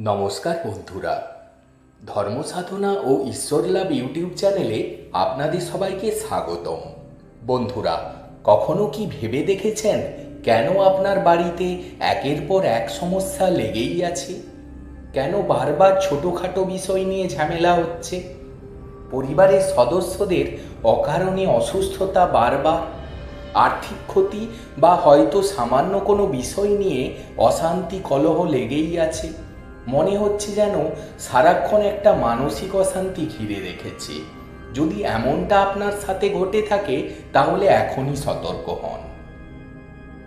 নমস্কার বন্ধুরা, ধর্মসাধনা ও ঈশ্বরলাভ ইউটিউব চ্যানেলে আপনাদের সবাইকে স্বাগতম। বন্ধুরা, কখনো কি ভেবে দেখেছেন কেন আপনার বাড়িতে একের পর এক সমস্যা লেগেই আছে? কেন বারবার ছোটোখাটো বিষয় নিয়ে ঝামেলা হচ্ছে? পরিবারের সদস্যদের অকারণে অসুস্থতা বারবার, আর্থিক ক্ষতি বা হয়তো সামান্য কোনো বিষয় নিয়ে অশান্তি কলহ লেগেই আছে। মনে হচ্ছে যেন সারাক্ষণ একটা মানসিক অশান্তি ঘিরে রেখেছে। যদি এমনটা আপনার সাথে ঘটে থাকে তাহলে এখনই সতর্ক হন,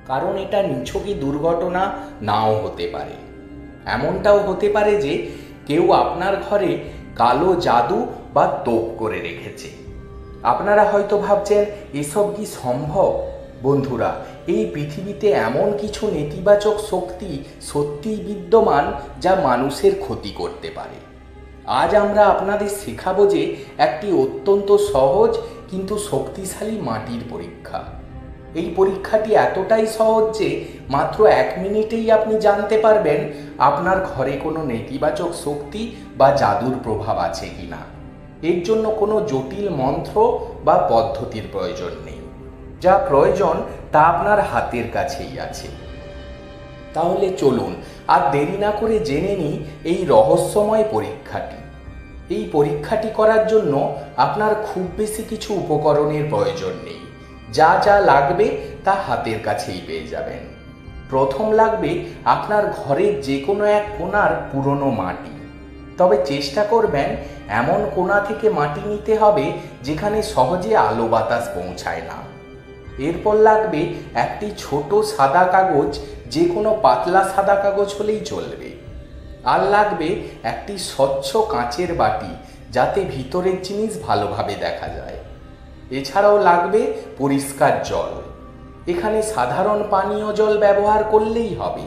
কারণ এটা নিছকই দুর্ঘটনা নাও হতে পারে। এমনটাও হতে পারে যে কেউ আপনার ঘরে কালো জাদু বা তোপ করে রেখেছে। আপনারা হয়তো ভাবছেন এসব কি সম্ভব? বন্ধুরা, এই পৃথিবীতে এমন কিছু নেতিবাচক শক্তি সত্যিই বিদ্যমান যা মানুষের ক্ষতি করতে পারে। আজ আমরা আপনাদের শেখাবো যে একটি অত্যন্ত সহজ কিন্তু শক্তিশালী মাটির পরীক্ষা। এই পরীক্ষাটি এতটাই সহজ যে মাত্র 1 মিনিটেই আপনি জানতে পারবেন আপনার ঘরে কোনো নেতিবাচক শক্তি বা জাদুর প্রভাব আছে কিনা। এর জন্য কোনো জটিল মন্ত্র বা পদ্ধতির প্রয়োজন নেই। যা প্রয়োজন তা আপনার হাতের কাছেই আছে। তাহলে চলুন আর দেরি না করে জেনে নিই এই রহস্যময় পরীক্ষাটি। এই পরীক্ষাটি করার জন্য আপনার খুব বেশি কিছু উপকরণের প্রয়োজন নেই। যা যা লাগবে তা হাতের কাছেই পেয়ে যাবেন। প্রথম লাগবে আপনার ঘরের যে কোনো এক কোণার পুরনো মাটি। তবে চেষ্টা করবেন এমন কোণা থেকে মাটি নিতে হবে যেখানে সহজে আলো বাতাস পৌঁছায় না। এরপর লাগবে একটি ছোট সাদা কাগজ, যে কোনো পাতলা সাদা কাগজ হলেই চলবে। আর লাগবে একটি স্বচ্ছ কাঁচের বাটি, যাতে ভিতরের জিনিস ভালোভাবে দেখা যায়। এছাড়াও লাগবে পরিষ্কার জল। এখানে সাধারণ পানীয় জল ব্যবহার করলেই হবে।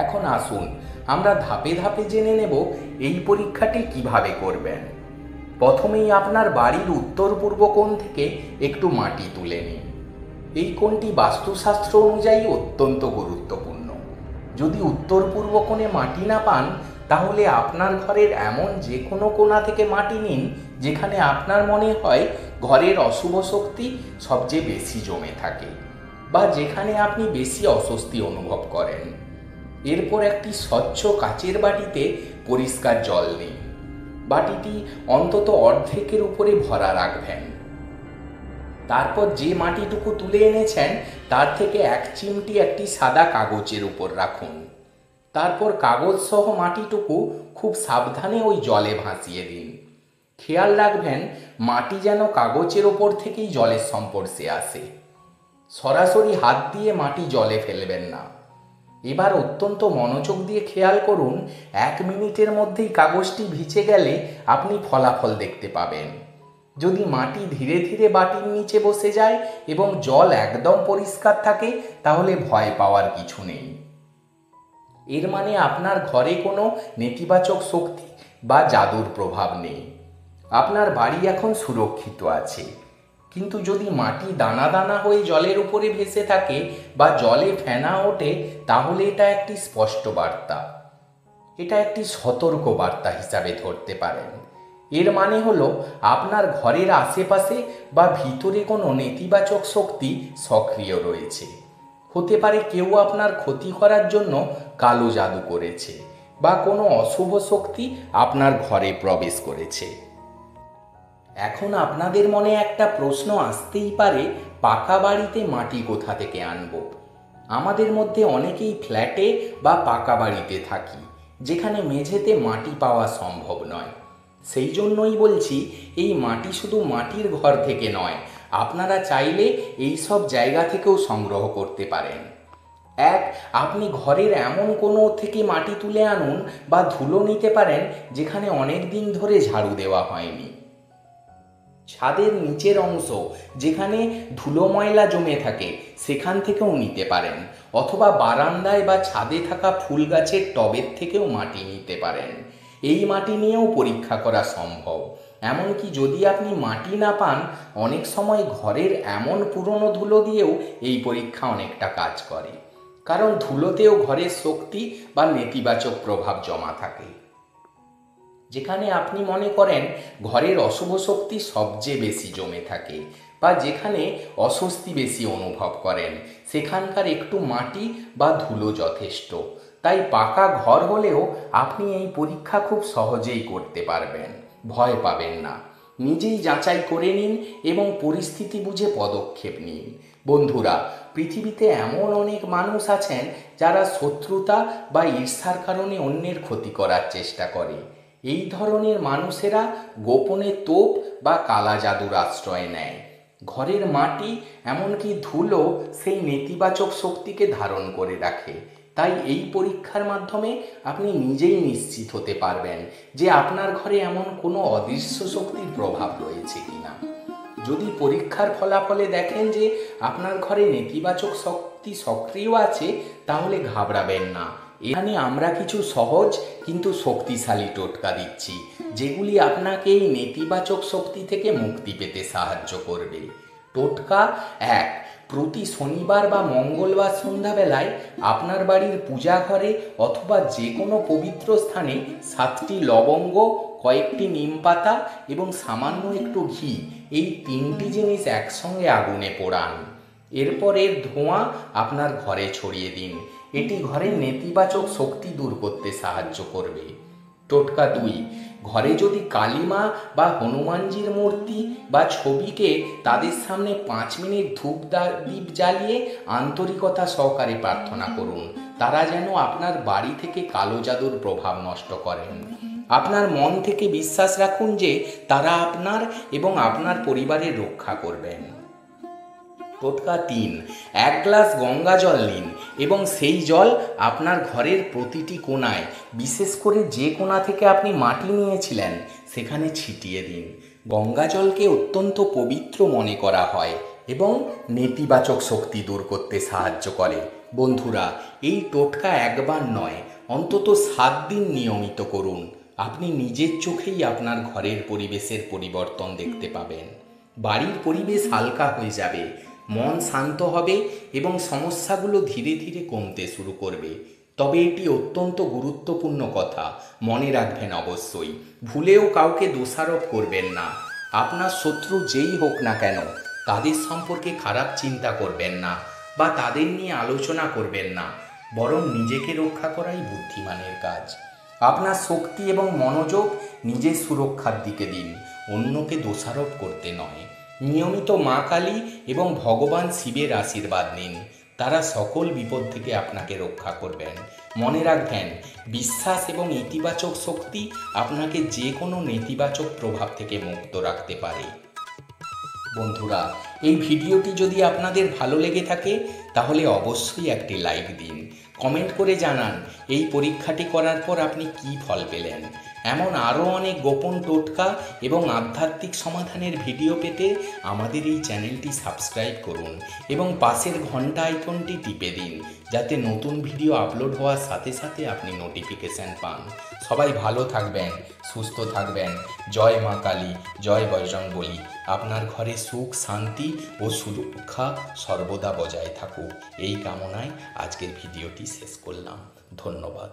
এখন আসুন আমরা ধাপে ধাপে জেনে নেব এই পরীক্ষাটি কিভাবে করবেন। প্রথমেই আপনার বাড়ির উত্তর পূর্ব কোণ থেকে একটু মাটি তুলে নিন। এই কোণটি বাস্তুশাস্ত্র অনুযায়ী অত্যন্ত গুরুত্বপূর্ণ। যদি উত্তর পূর্ব কোণে মাটি না পান তাহলে আপনার ঘরের এমন যে কোনো কোণা থেকে মাটি নিন যেখানে আপনার মনে হয় ঘরের অশুভ শক্তি সবচেয়ে বেশি জমে থাকে, বা যেখানে আপনি বেশি অস্বস্তি অনুভব করেন। এরপর একটি স্বচ্ছ কাচের বাটিতে পরিষ্কার জল নিন। বাটিটি অন্তত অর্ধেকের উপরে ভরা রাখবেন। তারপর যে মাটিটুকু তুলে এনেছেন তার থেকে 1 চিমটি একটি সাদা কাগজের উপর রাখুন। তারপর কাগজ সহ মাটিটুকু খুব সাবধানে ওই জলে ভাসিয়ে দিন। খেয়াল রাখবেন মাটি যেন কাগজের ওপর থেকেই জলের সংস্পর্শে আসে। সরাসরি হাত দিয়ে মাটি জলে ফেলবেন না। এবার অত্যন্ত মনোযোগ দিয়ে খেয়াল করুন, 1 মিনিটের মধ্যেই কাগজটি ভিজে গেলে আপনি ফলাফল দেখতে পাবেন। যদি মাটি ধীরে ধীরে বাটির নিচে বসে যায় এবং জল একদম পরিষ্কার থাকে তাহলে ভয় পাওয়ার কিছু নেই। এর মানে আপনার ঘরে কোনো নেতিবাচক শক্তি বা জাদুর প্রভাব নেই। আপনার বাড়ি এখন সুরক্ষিত আছে। কিন্তু যদি মাটি দানা দানা হয়ে জলের উপরে ভেসে থাকে বা জলে ফেনা ওঠে তাহলে এটা একটি স্পষ্ট বার্তা। এটা একটি সতর্ক বার্তা হিসাবে ধরতে পারেন। এর মানে হলো আপনার ঘরের আশেপাশে বা ভিতরে কোনো নেতিবাচক শক্তি সক্রিয় রয়েছে। হতে পারে কেউ আপনার ক্ষতি করার জন্য কালো জাদু করেছে, বা কোনো অশুভ শক্তি আপনার ঘরে প্রবেশ করেছে। এখন আপনাদের মনে একটা প্রশ্ন আসতেই পারে, পাকা বাড়িতে মাটি কোথা থেকে আনব? আমাদের মধ্যে অনেকেই ফ্ল্যাটে বা পাকা বাড়িতে থাকি, যেখানে মেঝেতে মাটি পাওয়া সম্ভব নয়। সেই জন্যই বলছি, এই মাটি শুধু মাটির ঘর থেকে নয়, আপনারা চাইলে এই সব জায়গা থেকেও সংগ্রহ করতে পারেন। আপনি ঘরের এমন কোনো থেকে মাটি তুলে আনুন বা ধুলো নিতে পারেন যেখানে অনেক দিন ধরে ঝাড়ু দেওয়া হয়নি। ছাদের নিচের অংশ যেখানে ধুলো ময়লা জমে থাকে সেখান থেকেও নিতে পারেন, অথবা বারান্দায় বা ছাদে থাকা ফুল গাছের টবের থেকেও মাটি নিতে পারেন। এই মাটি নিয়েও পরীক্ষা করা সম্ভব। এমনকি যদি আপনি মাটি না পান, অনেক সময় ঘরের এমন পুরনো ধুলো দিয়েও এই পরীক্ষা অনেকটা কাজ করে। কারণ ধুলোতেও ঘরের শক্তি বা নেতিবাচক প্রভাব জমা থাকে। যেখানে আপনি মনে করেন ঘরের অশুভ শক্তি সবচেয়ে বেশি জমে থাকে বা যেখানে অস্বস্তি বেশি অনুভব করেন, সেখানকার একটু মাটি বা ধুলো যথেষ্ট। তাই পাকা ঘর হলেও আপনি এই পরীক্ষা খুব সহজেই করতে পারবেন, ভয় পাবেন না। নিজেই যাচাই করে নিন এবং পরিস্থিতি বুঝে পদক্ষেপ নিন। বন্ধুরা, পৃথিবীতে এমন অনেক মানুষ আছেন যারা শত্রুতা বা ঈর্ষার কারণে অন্যের ক্ষতি করার চেষ্টা করে। এই ধরনের মানুষেরা গোপনে তোপ বা কালা জাদুর আশ্রয় নেয়। ঘরের মাটি, এমনকি ধুলো, সেই নেতিবাচক শক্তিকে ধারণ করে রাখে। তাই এই পরীক্ষার মাধ্যমে আপনি নিজেই নিশ্চিত হতে পারবেন যে আপনার ঘরে এমন কোনো অদৃশ্য শক্তির প্রভাব রয়েছে কিনা। যদি পরীক্ষার ফলাফলে দেখেন যে আপনার ঘরে নেতিবাচক শক্তি সক্রিয় আছে, তাহলে ঘাবড়াবেন না। এখানে আমরা কিছু সহজ কিন্তু শক্তিশালী টোটকা দিচ্ছি, যেগুলি আপনাকে এই নেতিবাচক শক্তি থেকে মুক্তি পেতে সাহায্য করবে। টোটকা 1। প্রতি শনিবার বা মঙ্গলবার সন্ধ্যাবেলায় আপনার বাড়ির পূজা ঘরে অথবা যে কোনো পবিত্র স্থানে 7টি লবঙ্গ, কয়েকটি নিম পাতা এবং সামান্য একটু ঘি, এই 3টি জিনিস একসঙ্গে আগুনে পোড়ান। এরপর এর ধোঁয়া আপনার ঘরে ছড়িয়ে দিন। এটি ঘরের নেতিবাচক শক্তি দূর করতে সাহায্য করবে। টোটকা 2। ঘরে যদি কালীমা বা হনুমানজির মূর্তি বা ছবিকে তাদের সামনে 5 মিনিট দীপ জ্বালিয়ে আন্তরিকতা সহকারে প্রার্থনা করুন, তারা যেন আপনার বাড়ি থেকে কালো জাদুর প্রভাব নষ্ট করেন। আপনার মন থেকে বিশ্বাস রাখুন যে তারা আপনার এবং আপনার পরিবারের রক্ষা করবেন। টোটকা 3। 1 গ্লাস গঙ্গা জল নিন এবং সেই জল আপনার ঘরের প্রতিটি কোণায়, বিশেষ করে যে কোণা থেকে আপনি মাটি নিয়েছিলেন, সেখানে ছিটিয়ে দিন। গঙ্গা জলকে অত্যন্ত পবিত্র মনে করা হয় এবং নেতিবাচক শক্তি দূর করতে সাহায্য করে। বন্ধুরা, এই টোটকা একবার নয়, অন্তত 7 দিন নিয়মিত করুন। আপনি নিজের চোখেই আপনার ঘরের পরিবেশের পরিবর্তন দেখতে পাবেন। বাড়ির পরিবেশ হালকা হয়ে যাবে, মন শান্ত হবে এবং সমস্যাগুলো ধীরে ধীরে কমতে শুরু করবে। তবে এটি অত্যন্ত গুরুত্বপূর্ণ কথা, মনে রাখবেন অবশ্যই। ভুলেও কাউকে দোষারোপ করবেন না। আপনার শত্রু যেই হোক না কেন, তাদের সম্পর্কে খারাপ চিন্তা করবেন না বা তাদের নিয়ে আলোচনা করবেন না, বরং নিজেকে রক্ষা করাই বুদ্ধিমানের কাজ। আপনার শক্তি এবং মনোযোগ নিজের সুরক্ষার দিকে দিন, অন্যকে দোষারোপ করতে নয়। নিয়মিত মা কালী এবং ভগবান শিবের আশীর্বাদ নিন, তারা সকল বিপদ থেকে আপনাকে রক্ষা করবেন। মনে রাখবেন, বিশ্বাস এবং ইতিবাচক শক্তি আপনাকে যে কোনো নেতিবাচক প্রভাব থেকে মুক্ত রাখতে পারে। বন্ধুরা, এই ভিডিওটি যদি আপনাদের ভালো লেগে থাকে তাহলে অবশ্যই একটি লাইক দিন। কমেন্ট করে জানান এই পরীক্ষাটি করার পর আপনি কী ফল পেলেন। এমন আরও অনেক গোপন টোটকা এবং আধ্যাত্মিক সমাধানের ভিডিও পেতে আমাদের এই চ্যানেলটি সাবস্ক্রাইব করুন এবং পাশের ঘন্টা আইকনটি টিপে দিন, যাতে নতুন ভিডিও আপলোড হওয়ার সাথে সাথে আপনি নোটিফিকেশান পান। সবাই ভালো থাকবেন, সুস্থ থাকবেন। জয় মা কালী, জয় বজরংবলী। আপনার ঘরে সুখ, শান্তি ও সুরক্ষা সর্বদা বজায় থাকুক, এই কামনায় আজকের ভিডিওটি শেষ করলাম। ধন্যবাদ।